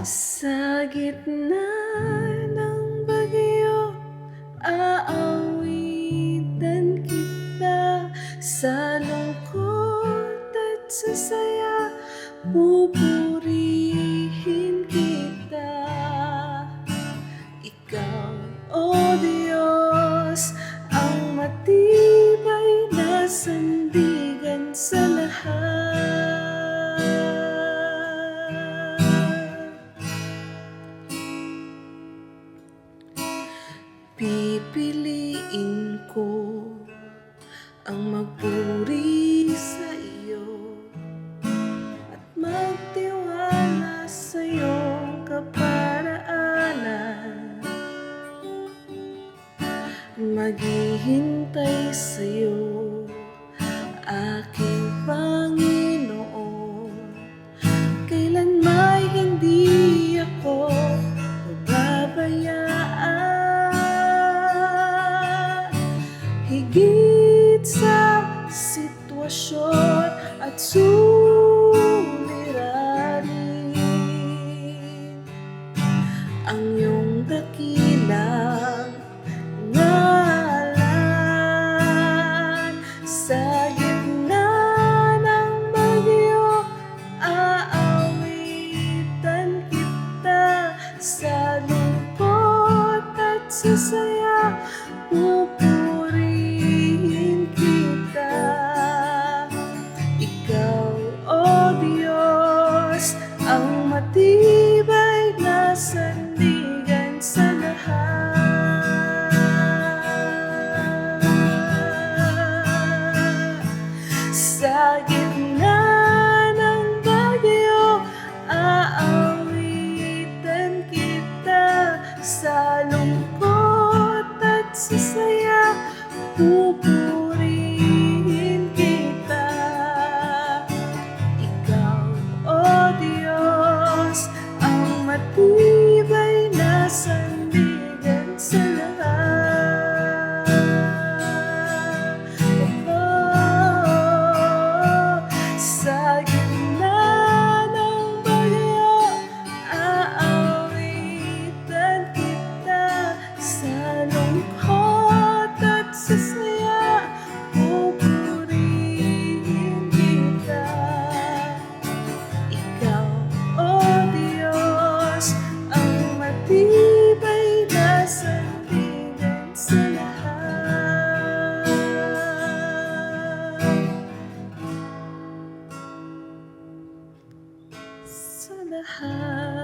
Sa gitna ng bagyo, aawitan kita. Sa lungkot at sa saya, pupurihin kita. Ikaw, O Diyos, ang matibay na sandigan sa lahat. Pipiliin ko ang magpuri sa iyo at magtiwala sa iyong kaparaanan. Maghihintay sa iyo, aking Panginoon. Kailanmay hindi ako pababayaan. Higit sa sitwasyon at suliranin, ang iyong dakilang ngalan. Sa gitna ng bagyo, aawitan kita. Sa lungkot at sa saya, pupurihin kita. Ikaw, O Diyos, ang matibay na sandigan sa lahat. Sa gitna ng bagyo, aawitan kita. Sa lungkot at sa saya, pupurihin kita. Ikaw, O Diyos, ang matibay na sandigan sa lahat. Sa gitna ng bagyo, aawitan kita. Sa lungkot at sa saya, pupurihin kita. Ikaw, O Diyos, ang matibay na sandigan sa lahat. Sa lahat.